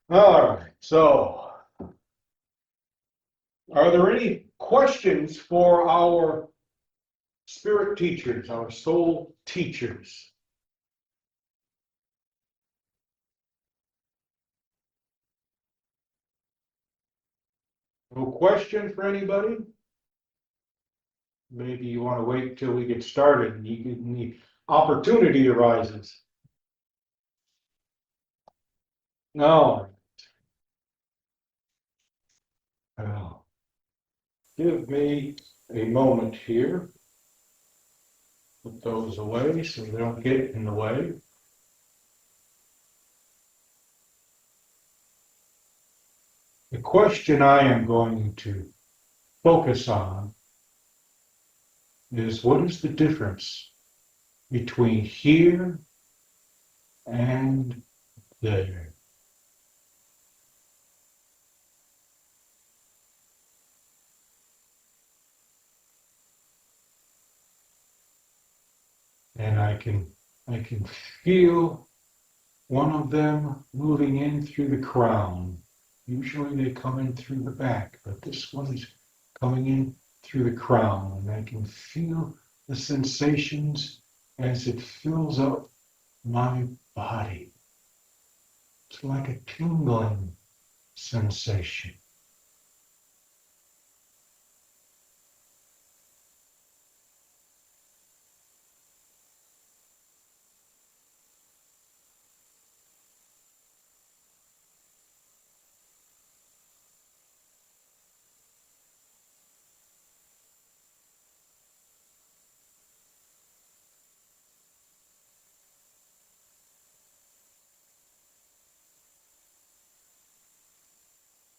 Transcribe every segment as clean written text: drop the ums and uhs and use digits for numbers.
All right, so are there any questions for our spirit teachers, our soul teachers? No question for anybody? Maybe you want to wait till we get started and the opportunity arises. No. Well, give me a moment here. Put those away so they don't get in the way. The question I am going to focus on is what is the difference between here and there? And I can feel one of them moving in through the crown. Usually they come in through the back, but this one is coming in through the crown, and I can feel the sensations as it fills up my body. It's like a tingling sensation.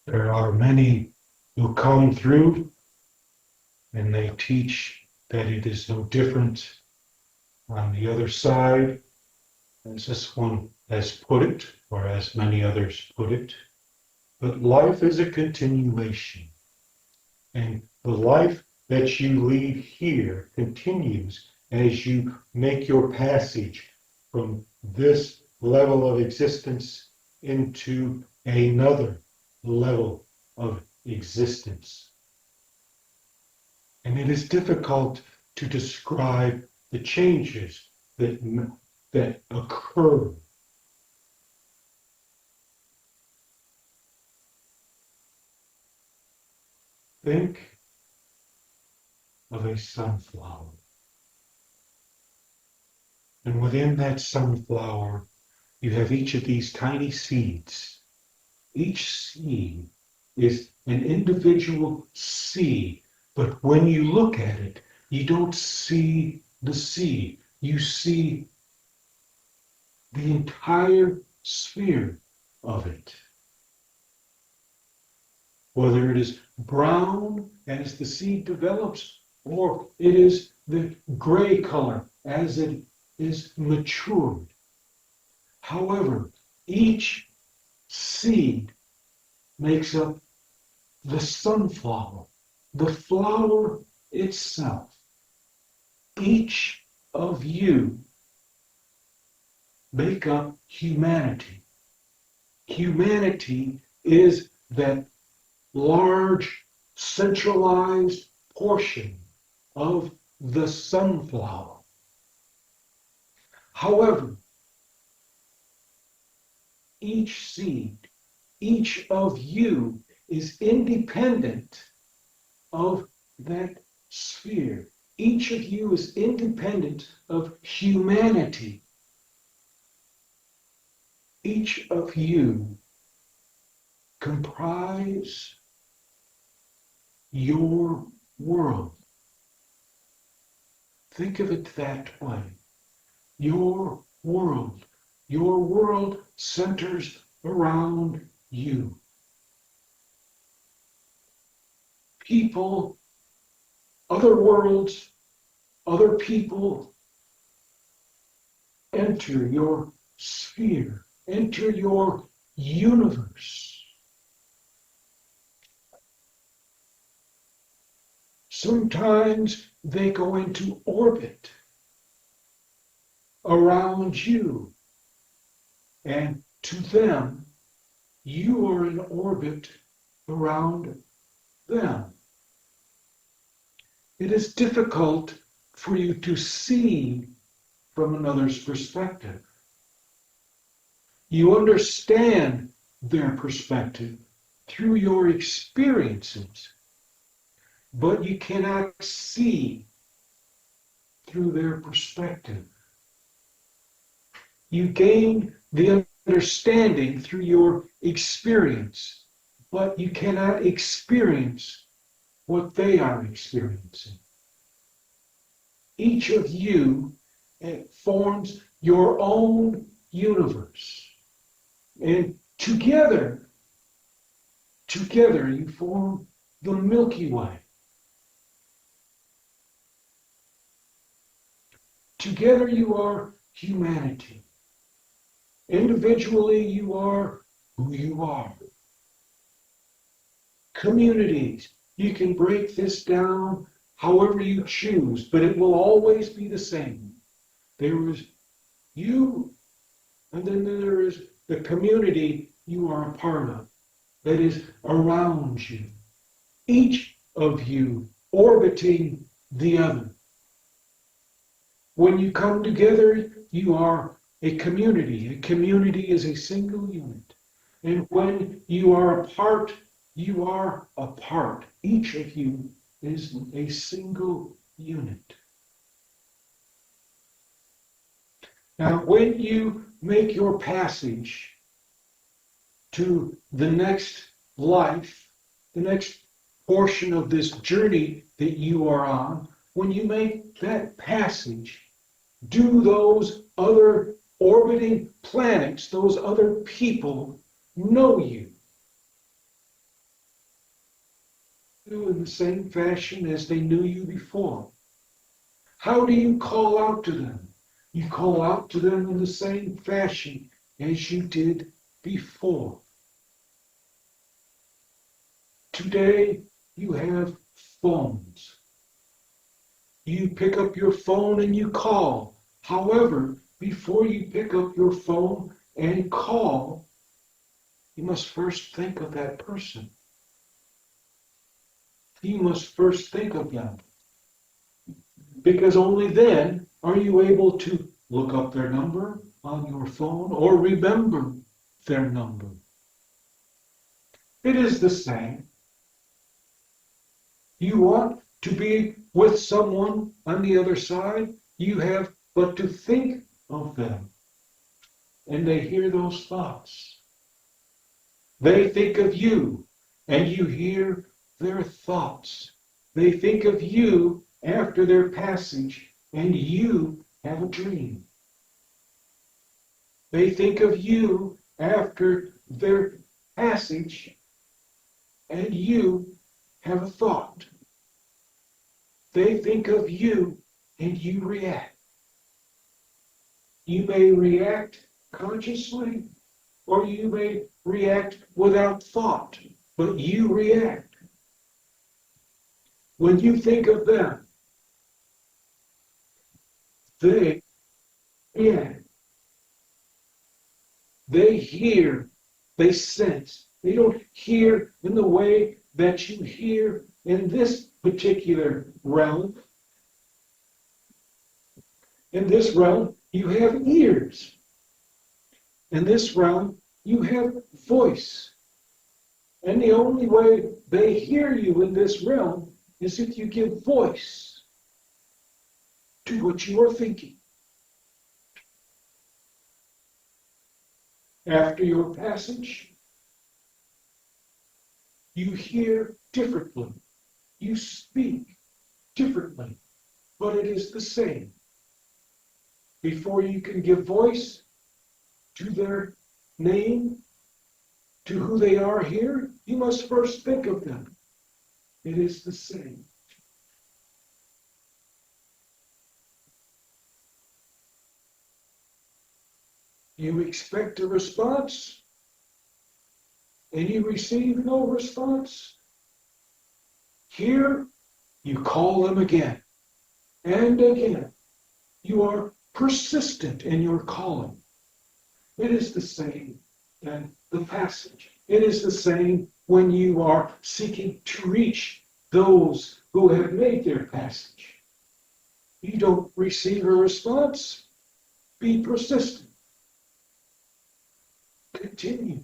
There are many who come through and they teach that it is no different on the other side, as this one has put it, or as many others put it. But life is a continuation, and the life that you lead here continues as you make your passage from this level of existence into another level of existence. And it is difficult to describe the changes that occur. Think of a sunflower. And within that sunflower, you have each of these tiny seeds. Each seed is an individual seed, but when you look at it, you don't see the seed. You see the entire sphere of it. Whether it is brown as the seed develops, or it is the gray color as it is matured. However, each seed makes up the sunflower, the flower itself. Each of you make up humanity. Humanity is that large centralized portion of the sunflower. However, each seed, each of you is independent of that sphere. Each of you is independent of humanity. Each of you comprise your world. Think of it that way. Your world. Your world centers around you. People, other worlds, other people enter your sphere, enter your universe. Sometimes they go into orbit around you, and to them, you are in orbit around them. It is difficult for you to see from another's perspective. You understand their perspective through your experiences, but you cannot see through their perspective. You gain the understanding through your experience, but you cannot experience what they are experiencing. Each of you forms your own universe. And together you form the Milky Way. Together you are humanity. Individually you are who you are. Communities, you can break this down however you choose, but it will always be the same. There is you, and then there is the community you are a part of, that is around you. Each of you orbiting the other. When you come together, you are a community. A community is a single unit. And when you are apart, you are apart. Each of you is a single unit. Now, when you make your passage to the next life, the next portion of this journey that you are on, when you make that passage, do those other orbiting planets, those other people, know you? In the same fashion as they knew you before? How do you call out to them? You call out to them in the same fashion as you did before. Today, you have phones. You pick up your phone and you call. However, before you pick up your phone and call, you must first think of that person. You must first think of them. Because only then are you able to look up their number on your phone or remember their number. It is the same. You want to be with someone on the other side, you have but to think of them. And they hear those thoughts. They think of you, and you hear their thoughts. They think of you after their passage, and you have a dream. They think of you after their passage, and you have a thought. They think of you, and you react. You may react consciously, or you may react without thought, but you react. When you think of them, they react. They hear, they sense. They don't hear in the way that you hear in this particular realm. In this realm, you have ears. In this realm, you have voice. And the only way they hear you in this realm is if you give voice to what you are thinking. After your passage, you hear differently. You speak differently, but it is the same. Before you can give voice to their name, to who they are here, you must first think of them. It is the same. You expect a response, and you receive no response. Here, you call them again and again. You are persistent in your calling. It is the same in the passage. It is the same when you are seeking to reach those who have made their passage. You don't receive a response. Be persistent. Continue.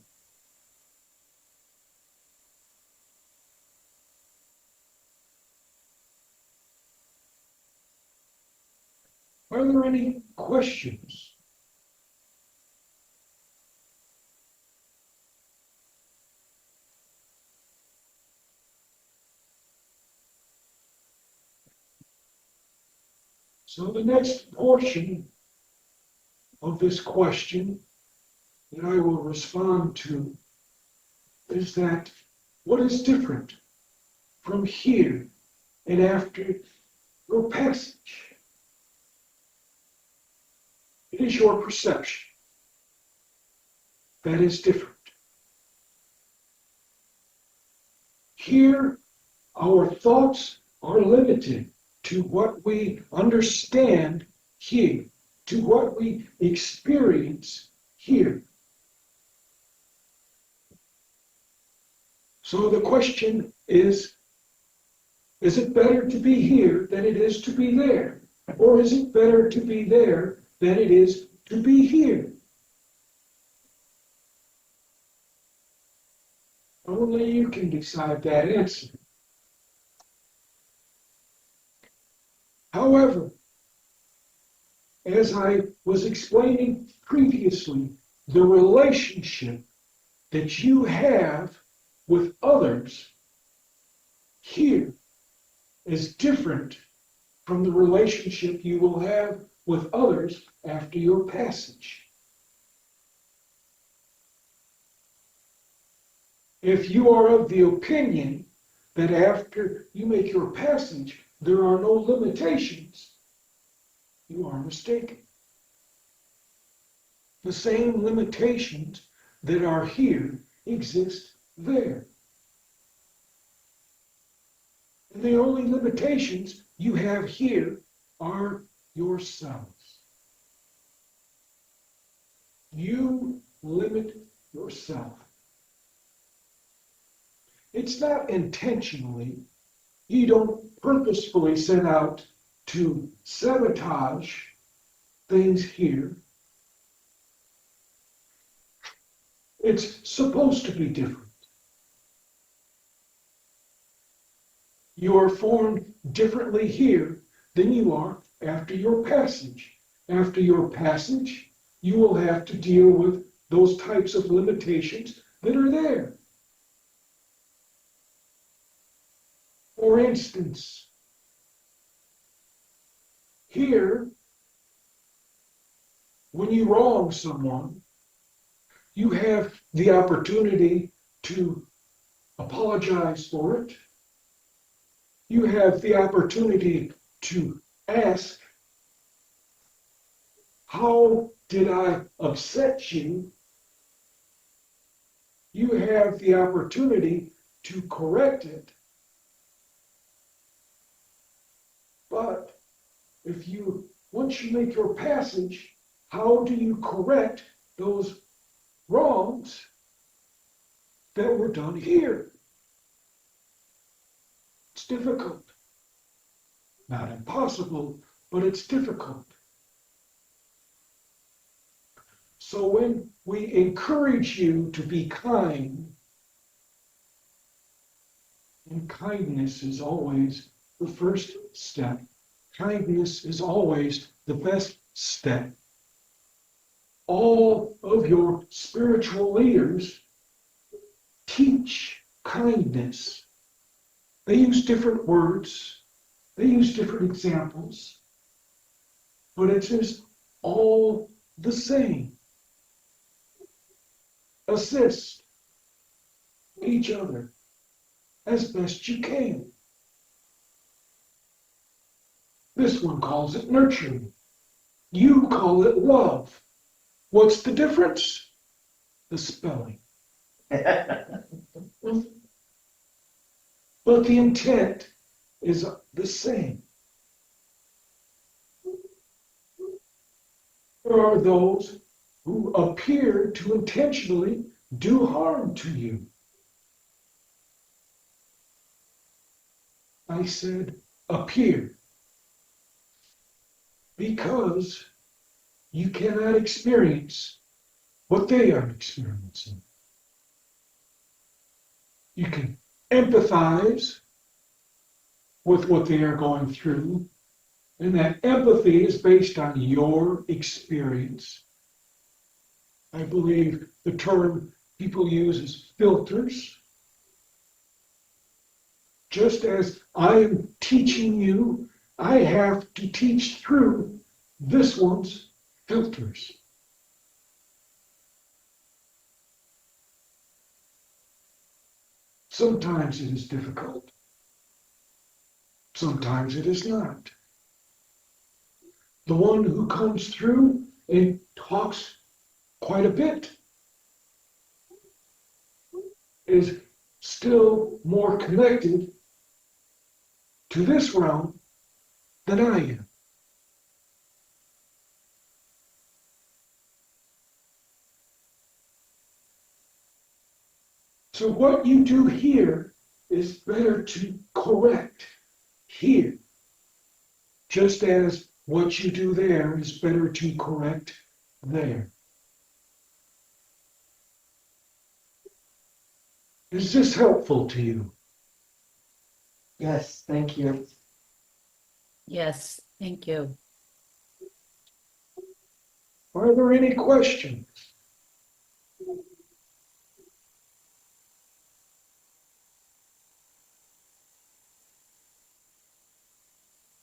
Are there any questions? So the next portion of this question that I will respond to is that what is different from here and after your passage? It is your perception that is different. Here, our thoughts are limited to what we understand here, to what we experience here. So the question is it better to be here than it is to be there? Or is it better to be there than it is to be here? Only you can decide that answer. However, as I was explaining previously, the relationship that you have with others here is different from the relationship you will have with others after your passage. If you are of the opinion that after you make your passage, there are no limitations, you are mistaken. The same limitations that are here exist there. And the only limitations you have here are yourselves. You limit yourself. It's not intentionally. You don't purposefully set out to sabotage things here. It's supposed to be different. You are formed differently here than you are after your passage. After your passage, you will have to deal with those types of limitations that are there. For instance, here, when you wrong someone, you have the opportunity to apologize for it. You have the opportunity to ask, how did I upset you? You have the opportunity to correct it. But once you make your passage, how do you correct those wrongs that were done here? It's difficult. Not impossible, but it's difficult. So when we encourage you to be kind, and kindness is always the first step, kindness is always the best step. All of your spiritual leaders teach kindness. They use different words, they use different examples, but it is all the same. Assist each other as best you can. This one calls it nurturing. You call it love. What's the difference? The spelling. But the intent is the same. There are those who appear to intentionally do harm to you. I said, appear, because you cannot experience what they are experiencing. You can empathize with what they are going through, and that empathy is based on your experience. I believe the term people use is filters. Just as I am teaching you, I have to teach through this one's filters. Sometimes it is difficult. Sometimes it is not. The one who comes through and talks quite a bit is still more connected to this realm than I am. So what you do here is better to correct here, just as what you do there is better to correct there. Is this helpful to you? Yes, thank you. Yes, thank you. Are there any questions?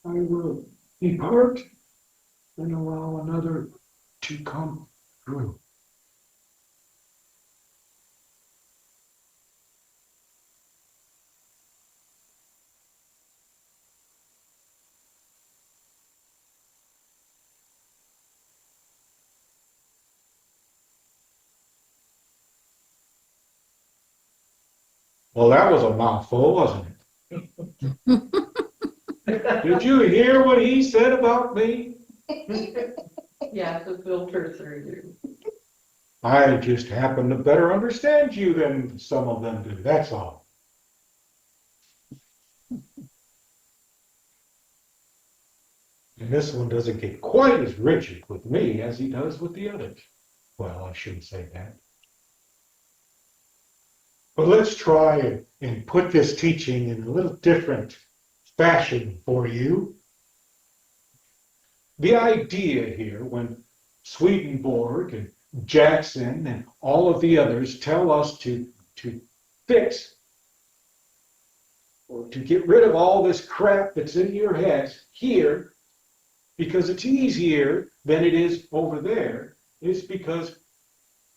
I will depart and allow another to come through. Well, that was a mouthful, wasn't it? Did you hear what he said about me? Yeah, the filter through you. I just happen to better understand you than some of them do, that's all. And this one doesn't get quite as rigid with me as he does with the others. Well, I shouldn't say that. But let's try and put this teaching in a little different fashion for you. The idea here, when Swedenborg and Jackson and all of the others tell us to fix or to get rid of all this crap that's in your heads here, because it's easier than it is over there, is because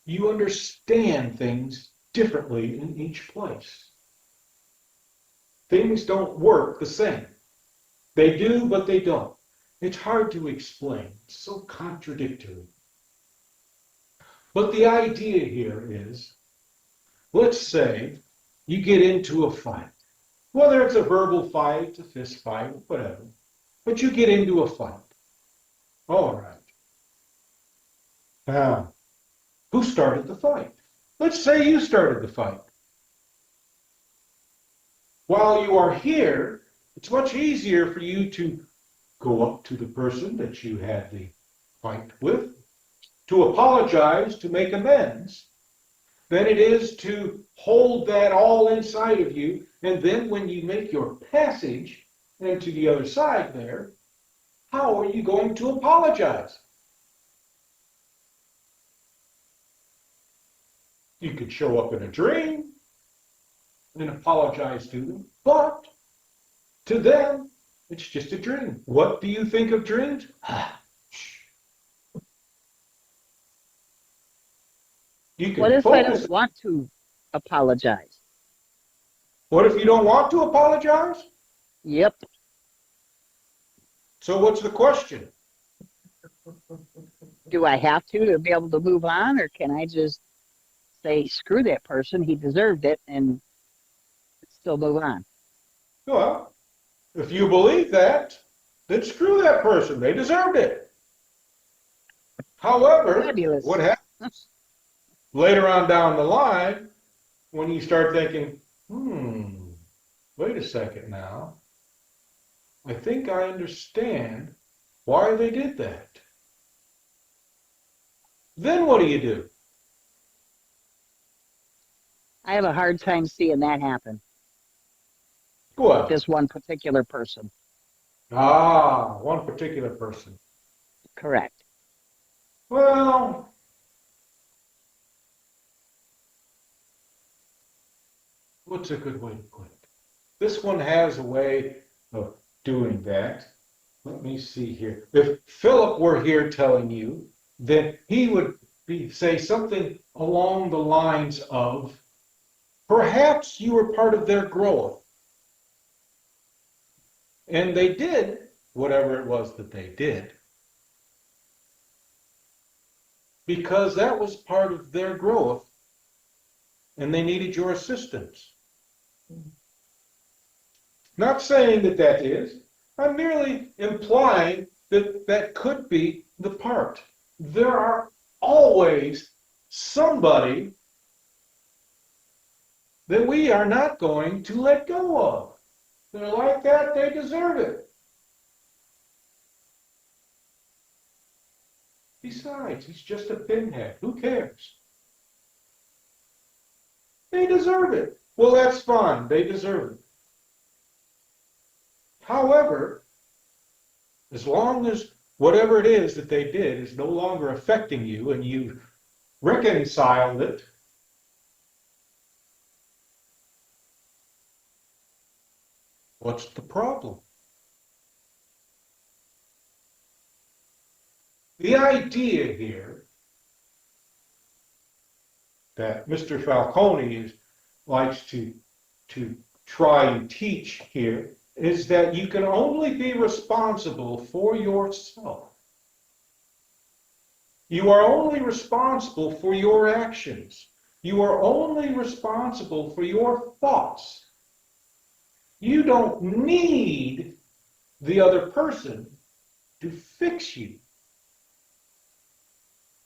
you understand things differently in each place. Things don't work the same. They do, but they don't. It's hard to explain. It's so contradictory. But the idea here is, let's say you get into a fight, whether it's a verbal fight, a fist fight, whatever, but you get into a fight. All right. Now, who started the fight? Let's say you started the fight. While you are here, it's much easier for you to go up to the person that you had the fight with, to apologize, to make amends, than it is to hold that all inside of you. And then when you make your passage into the other side there, how are you going to apologize? You could show up in a dream and apologize to them, but to them, it's just a dream. What do you think of dreams? You What can if I focus. don't want to apologize? What if you don't want to apologize? Yep. So what's the question? Do I have to be able to move on, or can I just say, screw that person, he deserved it, and still move on? Well, if you believe that, then screw that person. They deserved it. However, Fabulous. what happens later on down the line, when you start thinking, wait a second now, I think I understand why they did that. Then what do you do? I have a hard time seeing that happen with Well, this one particular person. one particular person. Correct. Well, what's a good way to put it? This one has a way of doing that. Let me see here. If Philip were here telling you, then he would say something along the lines of, perhaps you were part of their growth. And they did whatever it was that they did, because that was part of their growth, and they needed your assistance. Not saying that that is. I'm merely implying that that could be the part. There are always somebody that we are not going to let go of. They're like that, they deserve it. Besides, he's just a pinhead. Who cares? They deserve it. Well, that's fine. They deserve it. However, as long as whatever it is that they did is no longer affecting you and you've reconciled it, what's the problem? The idea here that Mr. Falcone likes to try and teach here is that you can only be responsible for yourself. You are only responsible for your actions. You are only responsible for your thoughts. You don't need the other person to fix you.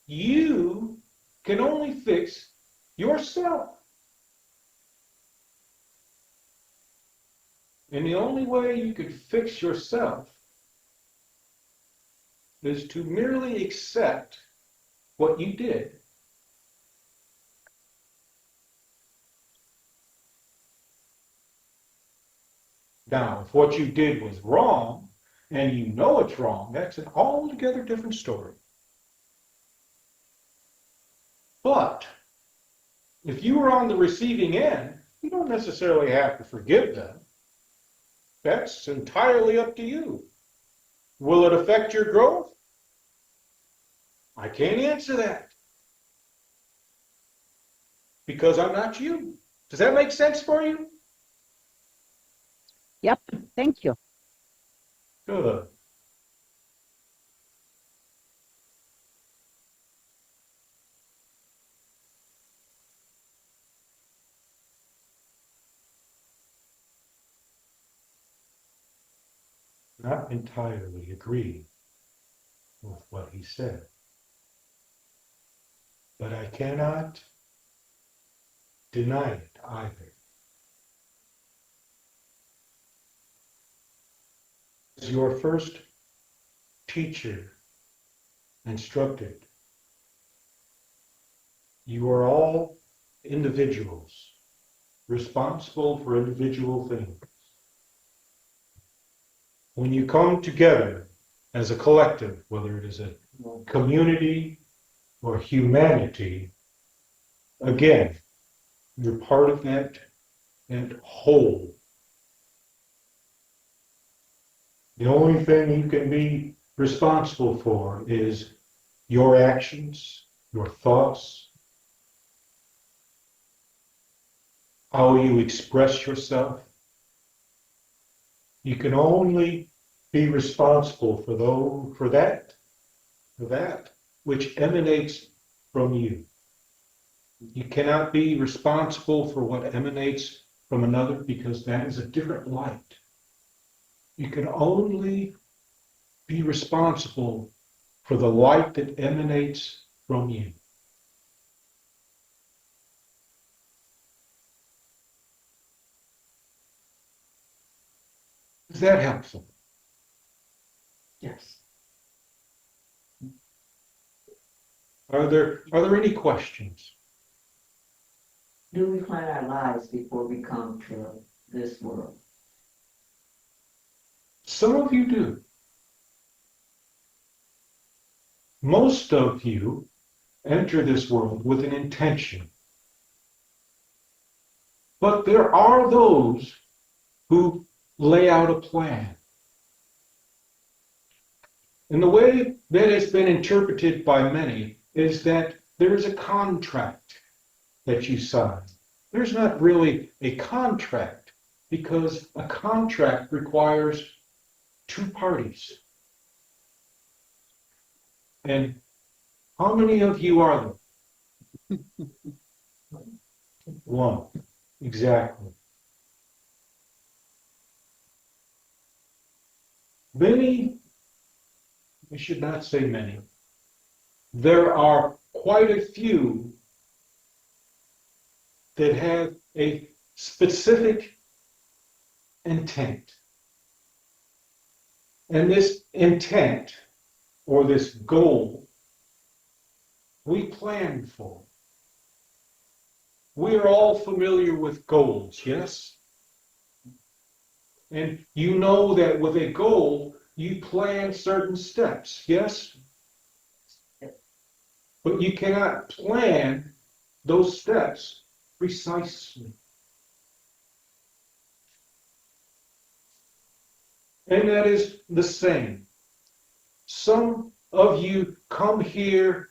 You can only fix yourself. And the only way you could fix yourself is to merely accept what you did. Now, if what you did was wrong, and you know it's wrong, that's an altogether different story. But if you were on the receiving end, you don't necessarily have to forgive them. That's entirely up to you. Will it affect your growth? I can't answer that, because I'm not you. Does that make sense for you? Yep. Thank you. Good. Not entirely agree with what he said, but I cannot deny it either. As your first teacher instructed, you are all individuals, responsible for individual things. When you come together as a collective, whether it is a community or humanity, again, you're part of that whole. The only thing you can be responsible for is your actions, your thoughts, how you express yourself. You can only be responsible for that which emanates from you. You cannot be responsible for what emanates from another, because that is a different light. You can only be responsible for the light that emanates from you. that helpful? Yes. Are there any questions? Do we plan our lives before we come to this world? Some of you do. Most of you enter this world with an intention. But there are those who lay out a plan. And the way that has been interpreted by many is that there is a contract that you sign. There's not really a contract because a contract requires two parties. And how many of you are there? One. Exactly. Many, I should not say many, there are quite a few that have a specific intent. And this intent, or this goal, we plan for. We are all familiar with goals, yes? And you know that with a goal, you plan certain steps, yes? But you cannot plan those steps precisely. And that is the same. Some of you come here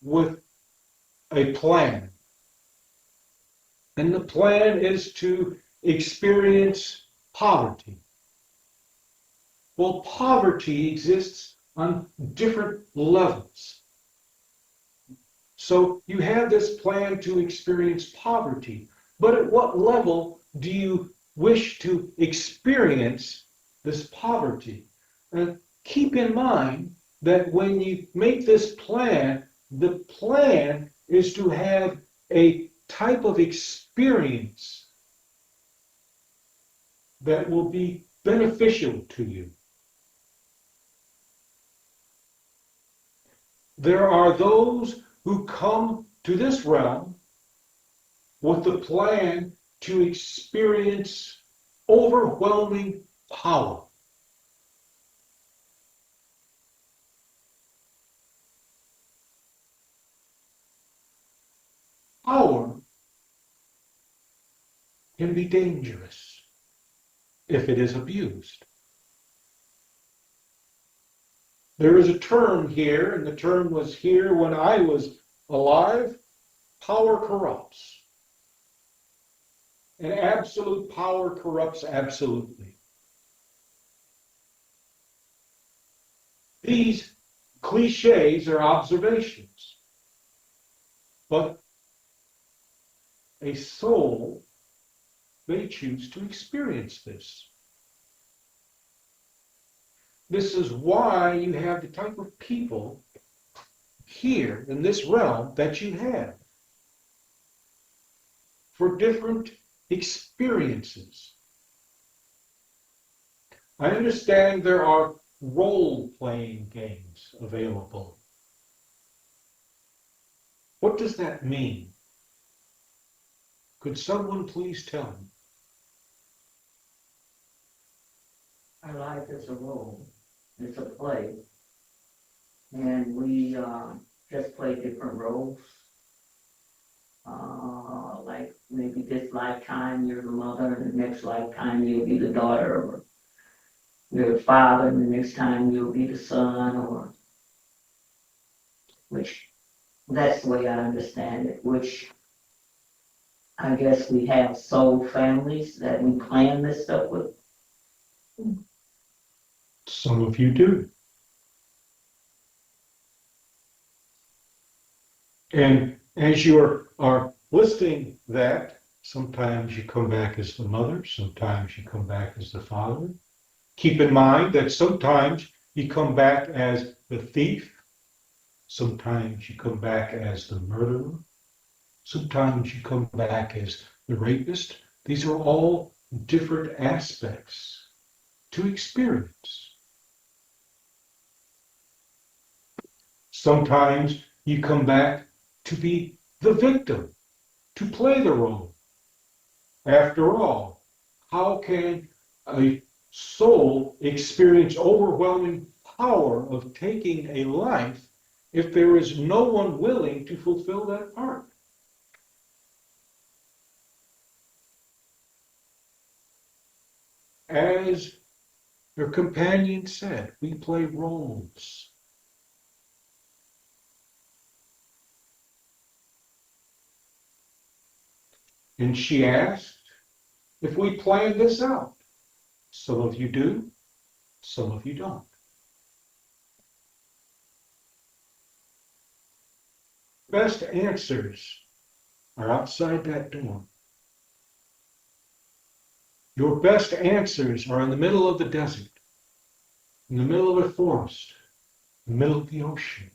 with a plan. And the plan is to experience poverty. Well, poverty exists on different levels. So you have this plan to experience poverty, but at what level do you wish to experience this poverty? And keep in mind that when you make this plan, the plan is to have a type of experience that will be beneficial to you. There are those who come to this realm with the plan to experience overwhelming power. Power can be dangerous if it is abused. There is a term here, and the term was here when I was alive. Power corrupts. And absolute power corrupts absolutely. These cliches are observations. But a soul may choose to experience this. This is why you have the type of people here in this realm that you have for different experiences. I understand there are role-playing games available. What does that mean? Could someone please tell me? Our life is a role, it's a play. And we just play different roles. Like maybe this lifetime you're the mother, and the next lifetime you'll be the daughter, or you're the father, and the next time you'll be the son, or which that's the way I understand it, which I guess we have soul families that we plan this stuff with. Some of you do. And as you are listing that, sometimes you come back as the mother, sometimes you come back as the father. Keep in mind that sometimes you come back as the thief, sometimes you come back as the murderer, sometimes you come back as the rapist. These are all different aspects to experience. Sometimes you come back to be the victim, to play the role. After all, how can a soul experience overwhelming power of taking a life if there is no one willing to fulfill that part? As your companion said, we play roles. And she asked if we plan this out. Some of you do, some of you don't. Best answers are outside that door. Your best answers are in the middle of the desert, in the middle of a forest, in the middle of the ocean.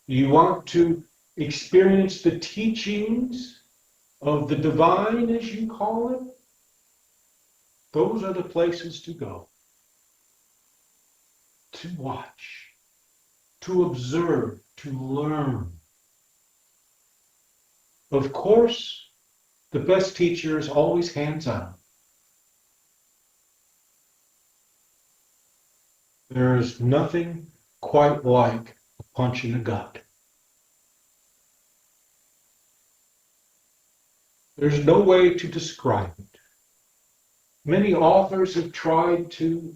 You want to experience the teachings of the divine, as you call it? Those are the places to go. To watch, to observe, to learn. Of course, the best teacher is always hands-on. There is nothing quite like a punch in the gut. There's no way to describe it. Many authors have tried to,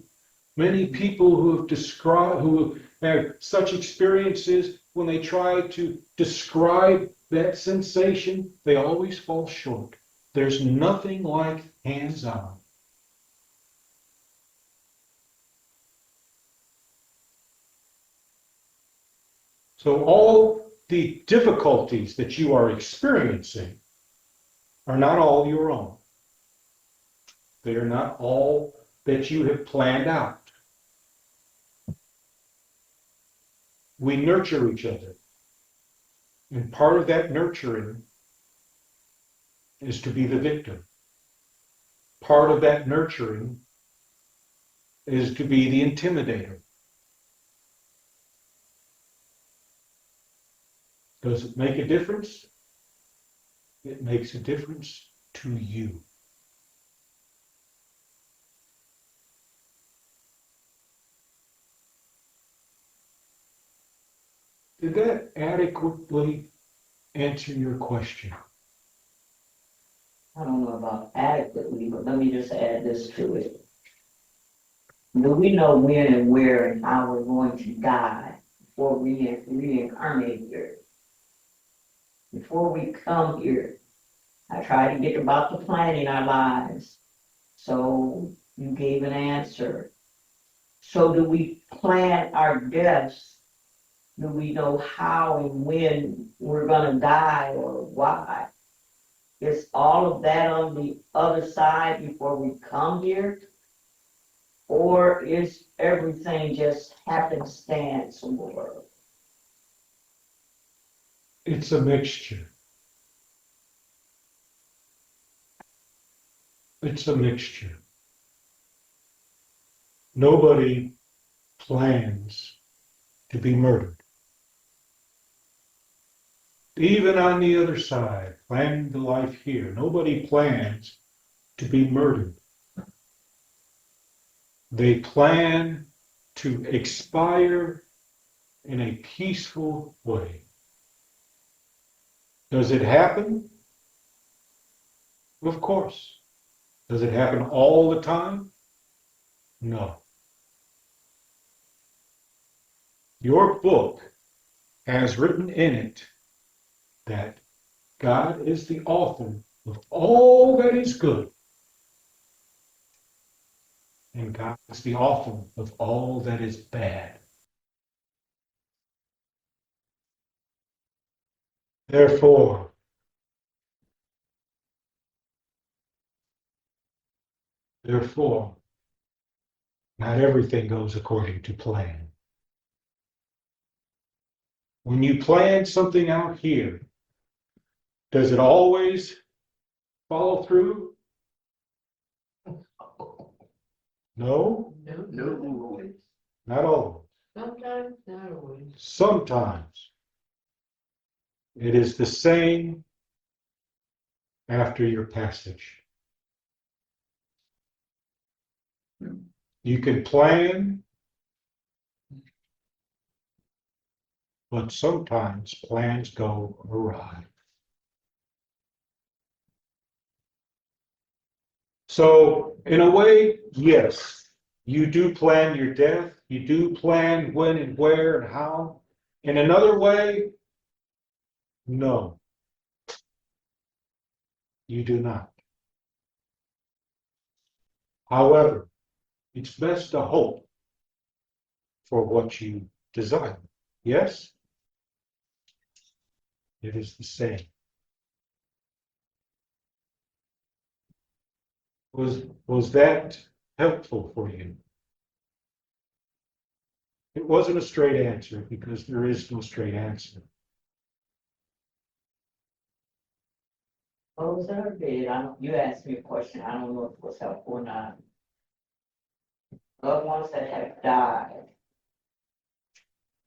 many people who have described, who have such experiences, when they try to describe that sensation, they always fall short. There's nothing like hands-on. So all the difficulties that you are experiencing are not all your own. They are not all that you have planned out. We nurture each other. And part of that nurturing is to be the victim. Part of that nurturing is to be the intimidator. Does it make a difference? It makes a difference to you. Did that adequately answer your question? I don't know about adequately, but let me just add this to it. Do we know when and where and how we're going to die before we reincarnate here? Before we come here, I try to get about the planning our lives. So you gave an answer. So do we plan our deaths? Do we know how and when we're gonna die or why? Is all of that on the other side before we come here? Or is everything just happenstance or? It's a mixture. It's a mixture. Nobody plans to be murdered. Even on the other side, planning the life here, nobody plans to be murdered. They plan to expire in a peaceful way. Does it happen? Of course. Does it happen all the time? No. Your book has written in it that God is the author of all that is good, and God is the author of all that is bad. Therefore, not everything goes according to plan. When you plan something out here, does it always follow through? No, No, No. not always. not always. Sometimes, not always. Sometimes it is the same after your passage. You can plan, but sometimes plans go awry. So, in a way, yes, you do plan your death, you do plan when and where and how. In another way, no, you do not. However, it's best to hope for what you desire. Yes, it is the same. Was that helpful for you? It wasn't a straight answer because there is no straight answer. Oh, was that bid? You asked me a question, I don't know if it was helpful or not. Loved ones that have died,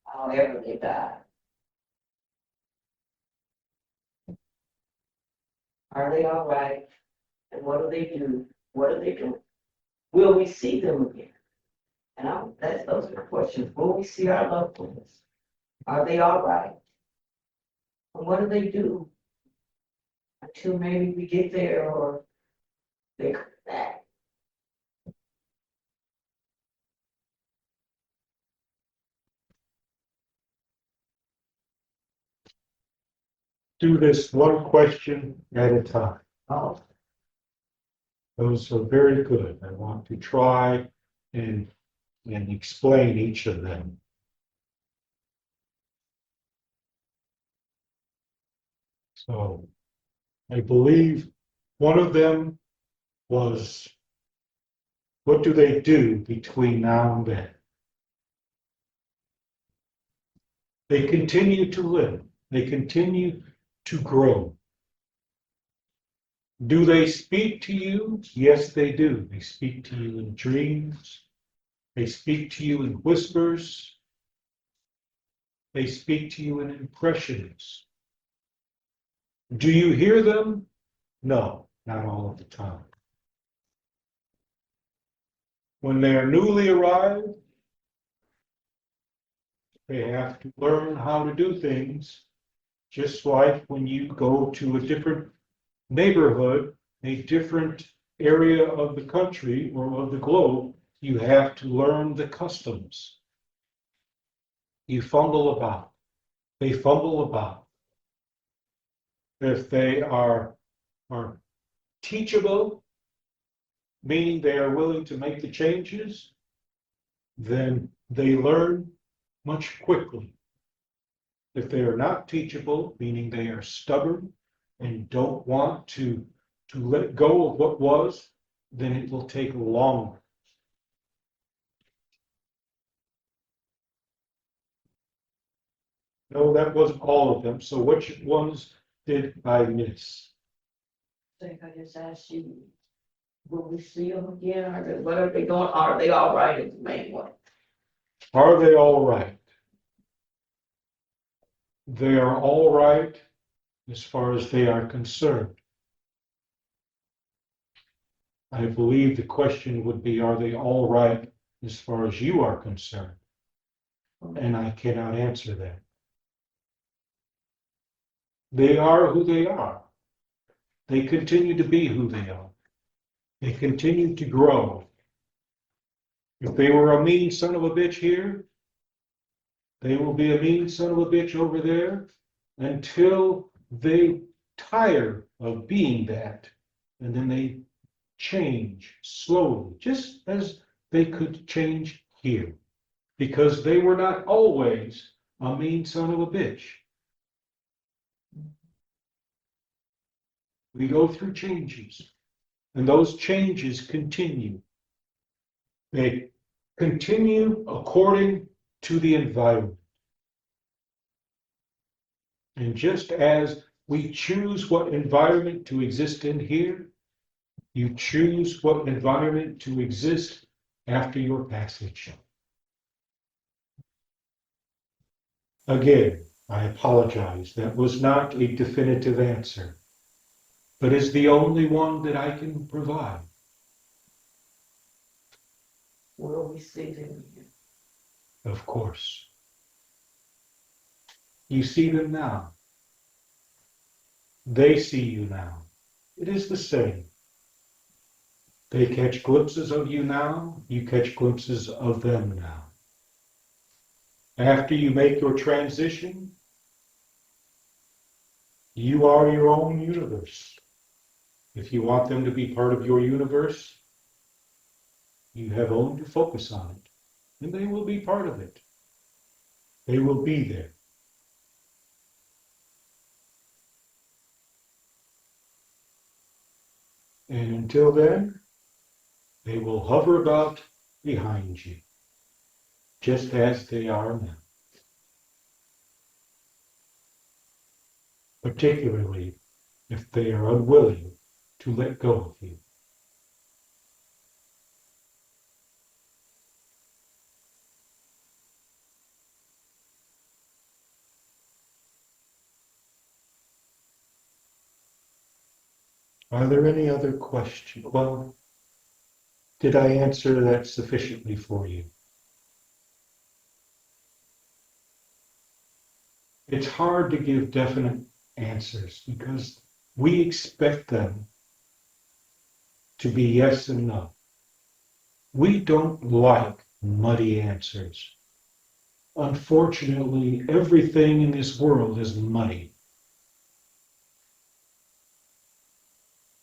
however they died, are they all right? And what do they do? What do they do? Will we see them again? And those are the questions. Will we see our loved ones? Are they all right? And what do they do until maybe we get there or they come back? Do this one question at a time. Oh, Those are very good. I want to try and, and explain each of them. So I believe one of them was, what do they do between now and then? They continue to live. They continue to grow. Do they speak to you? Yes, they do. They speak to you in dreams. They speak to you in whispers. They speak to you in impressions. Do you hear them? No, not all of the time. When they are newly arrived, they have to learn how to do things, just like when you go to a different neighborhood, a different area of the country or of the globe, you have to learn the customs. You fumble about. They fumble about. If they are teachable, meaning they are willing to make the changes, then they learn much quickly. If they are not teachable, meaning they are stubborn and don't want to let go of what was, then it will take longer. No, that wasn't all of them. So which ones did I miss? I think I just asked you, will we see them again? What are they doing? Are they all right is the main one? Are they all right? They are all right as far as they are concerned. I believe the question would be, are they all right as far as you are concerned? And I cannot answer that. They are who they are. They continue to be who they are. They continue to grow. If they were a mean son of a bitch here, they will be a mean son of a bitch over there until they tire of being that. And then they change slowly, just as they could change here. Because they were not always a mean son of a bitch. We go through changes, and those changes continue. They continue according to the environment. And just as we choose what environment to exist in here, you choose what environment to exist after your passage. Again, I apologize. That was not a definitive answer, but is the only one that I can provide. Will we see them again? Of course. You see them now. They see you now. It is the same. They catch glimpses of you now. You catch glimpses of them now. After you make your transition, you are your own universe. If you want them to be part of your universe, you have only to focus on it, and they will be part of it. They will be there. And until then, they will hover about behind you, just as they are now. Particularly if they are unwilling to let go of you. Are there any other questions? Well, did I answer that sufficiently for you? It's hard to give definite answers because we expect them to be yes and no. We don't like muddy answers. Unfortunately, everything in this world is muddy.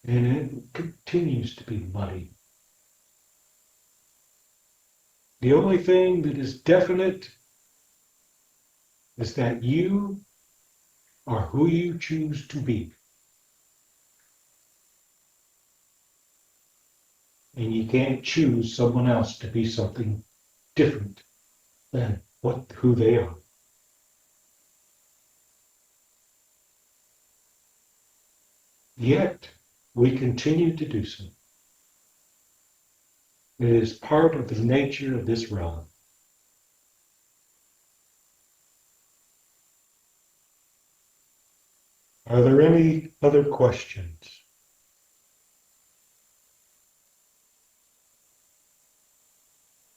And it continues to be muddy. The only thing that is definite is that you are who you choose to be. And you can't choose someone else to be something different than who they are. Yet, we continue to do so. It is part of the nature of this realm. Are there any other questions?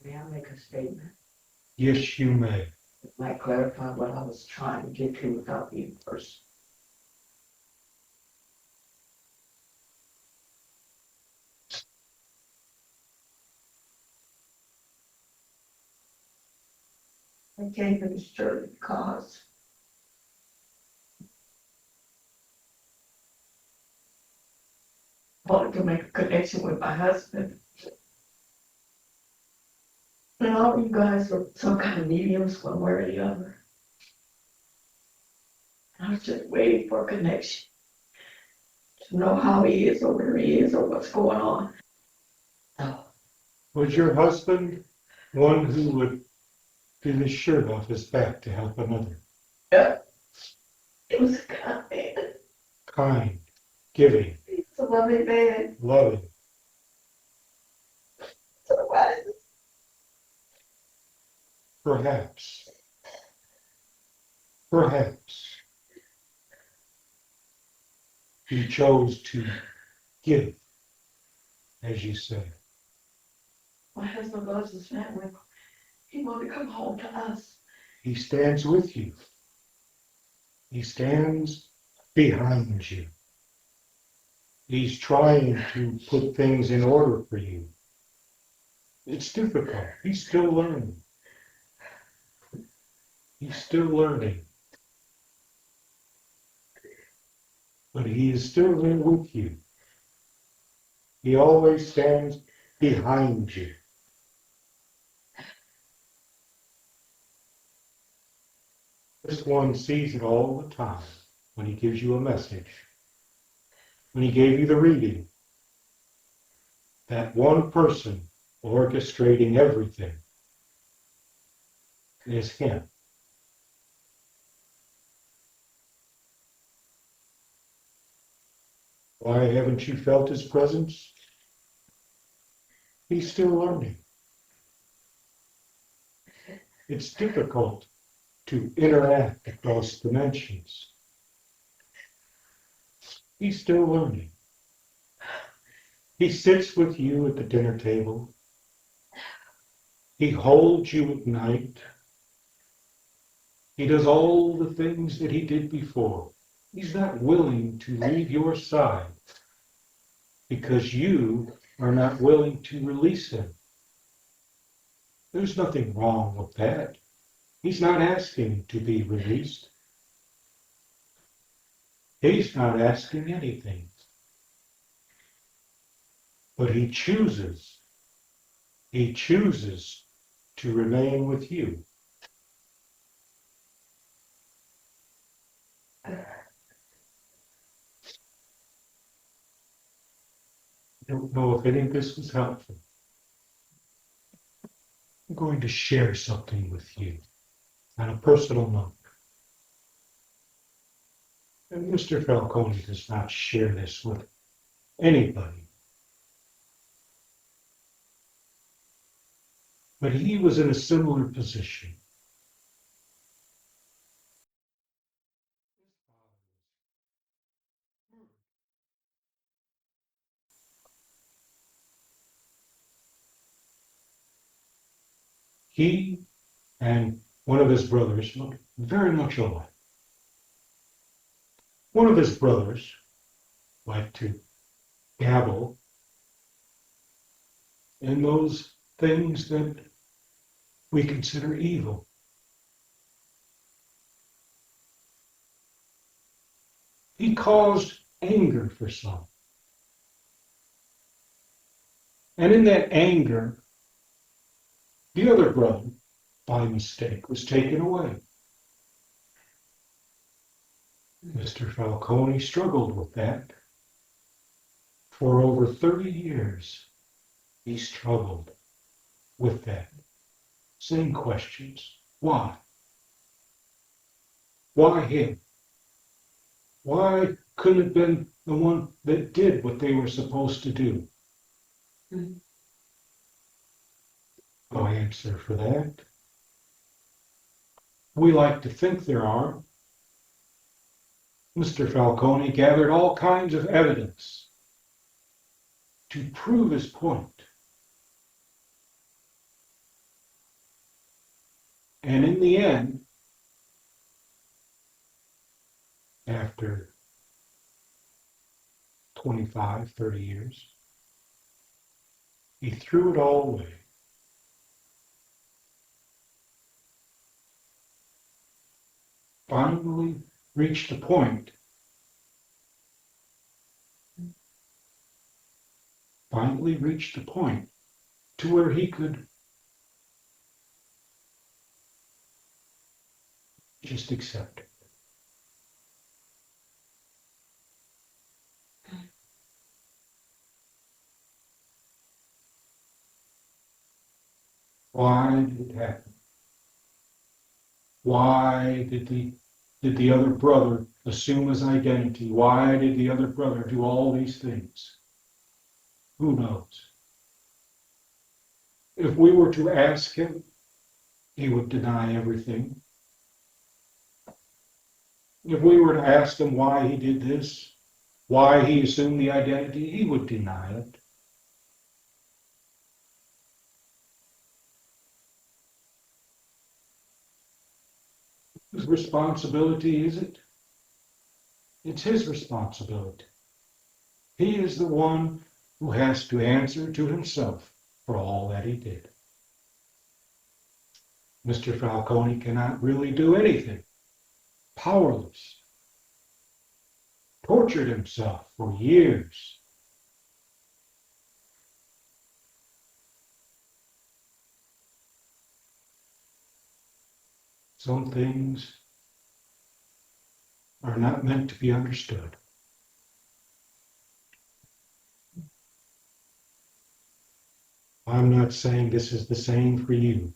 May I make a statement? Yes, you may. It might clarify what I was trying to get to without being first. I came to this church because I wanted to make a connection with my husband. And all you guys are some kind of mediums, one way or the other. I was just waiting for a connection to know how he is or where he is or what's going on. So, Was your husband one who would get his shirt off his back to help another? yeah, it was a kind man. Kind, giving, He's a loving man. loving. Otherwise, Perhaps, perhaps he chose to give, as you say. my husband loves his family. He wanted to come home to us. He stands with you. He stands behind you. He's trying to put things in order for you. It's difficult. He's still learning. He's still learning. But he is still there with you. He always stands behind you. This one sees it all the time when he gives you a message. When he gave you the reading, that one person orchestrating everything is him. Why haven't you felt his presence? He's still learning. it's difficult to interact across dimensions. He's still learning. He sits with you at the dinner table. He holds you at night. He does all the things that he did before. He's not willing to leave your side because you are not willing to release him. There's nothing wrong with that. He's not asking to be released. He's not asking anything. But he chooses to remain with you. I don't know if any of this was helpful. I'm going to share something with you on a personal note. And Mr. Falcone does not share this with anybody. But he was in a similar position. He and one of his brothers looked very much alike. One of his brothers liked to dabble in those things that we consider evil. He caused anger for some. And in that anger, the other brother, by mistake, was taken away. Mr. Falcone struggled with that. For over 30 years, he struggled with that. Same questions. Why? Why him? Why couldn't it have been the one that did what they were supposed to do? Mhm. No answer for that. We like to think there are. Mr. Falcone gathered all kinds of evidence to prove his point. And in the end, after 25, 30 years, he threw it all away. Finally reached a point. Finally reached a point to where he could just accept it. Why did it happen? Why did the other brother assume his identity? Why did the other brother do all these things? Who knows? If we were to ask him, he would deny everything. If we were to ask him why he did this, why he assumed the identity, he would deny it. Whose responsibility is it? It's his responsibility. He is the one who has to answer to himself for all that he did. Mr. Falcone cannot really do anything. Powerless. Tortured himself for years. Some things are not meant to be understood. I'm not saying this is the same for you.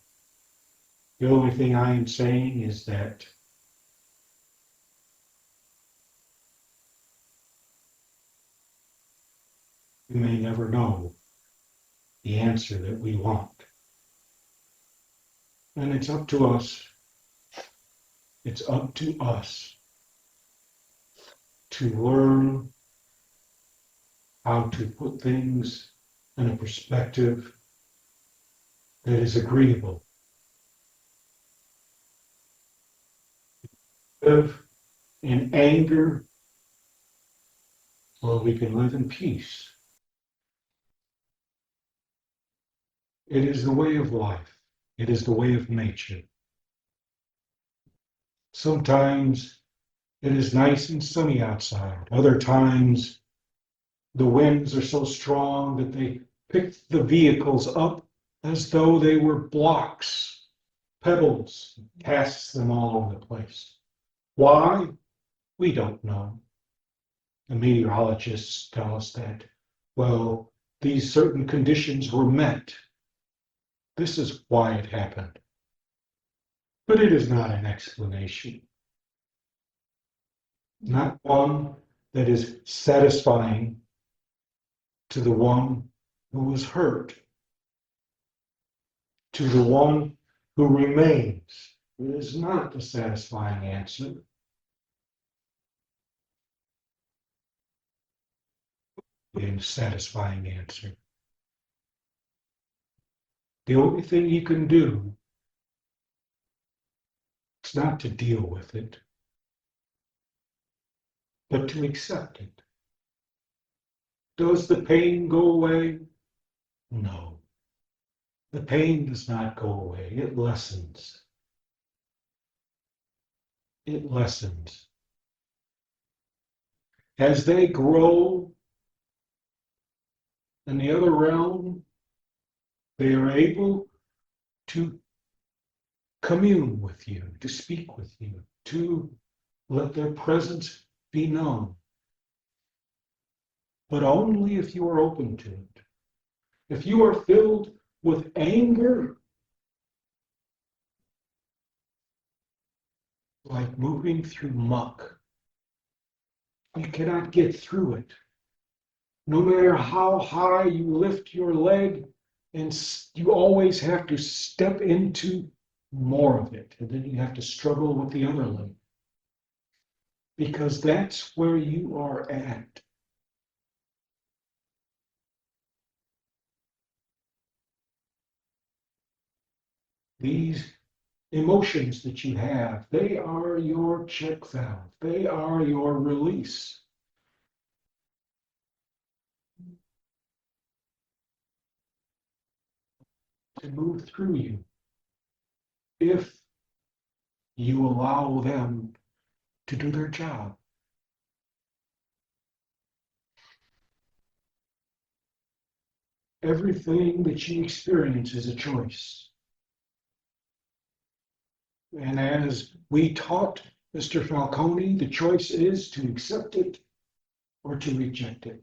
The only thing I am saying is that we may never know the answer that we want. And it's up to us. It's up to us to learn how to put things in a perspective that is agreeable. Live in anger, or we can live in peace. It is the way of life. It is the way of nature. Sometimes it is nice and sunny outside. Other times the winds are so strong that they pick the vehicles up as though they were blocks, pebbles, casts them all over the place. Why? We don't know. The meteorologists tell us that, well, these certain conditions were met. This is why it happened. But it is not an explanation. Not one that is satisfying to the one who was hurt, to the one who remains. It is not a satisfying answer. A satisfying answer. The only thing you can do is not to deal with it, but to accept it. Does the pain go away? No. The pain does not go away. It lessens. It lessens. As they grow in the other realm, they are able to commune with you, to speak with you, to let their presence be known. But only if you are open to it. If you are filled with anger, like moving through muck, you cannot get through it. No matter how high you lift your leg, and you always have to step into more of it. And then you have to struggle with the other leg. Because that's where you are at. These emotions that you have, they are your check valve. They are your release. To move through you if you allow them to do their job. Everything that you experience is a choice. And as we taught Mr. Falcone, the choice is to accept it or to reject it.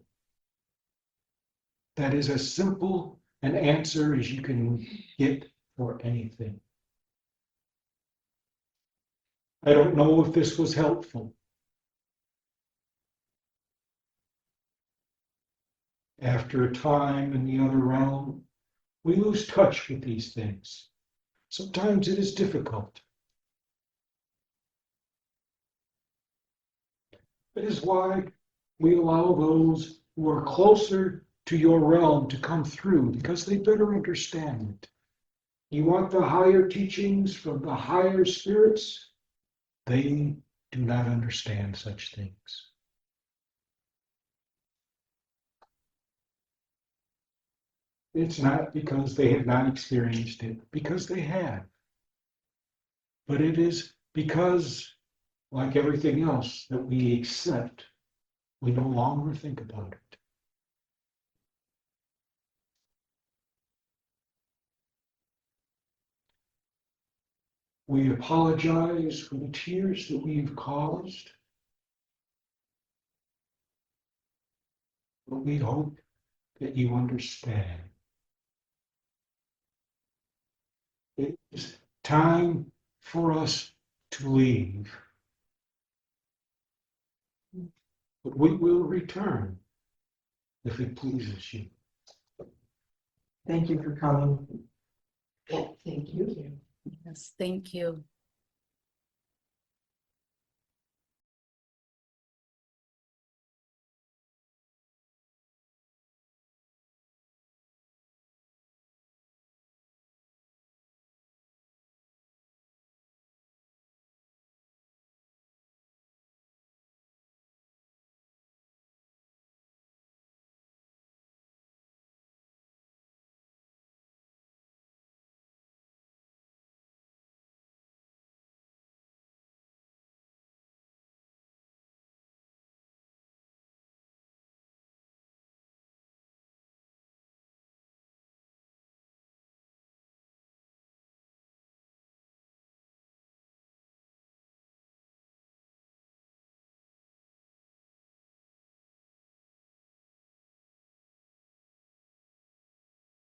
That is as simple an answer as you can get for anything. I don't know if this was helpful. After a time in the other realm, we lose touch with these things. Sometimes it is difficult. It is why we allow those who are closer to your realm to come through, because they better understand it. You want the higher teachings from the higher spirits? They do not understand such things. It's not because they have not experienced it, because they have. But it is because, like everything else that we accept, we no longer think about it. We apologize for the tears that we've caused, but we hope that you understand. It is time for us to leave, but we will return if it pleases you. Thank you for coming. Yeah, thank you. Yes, thank you.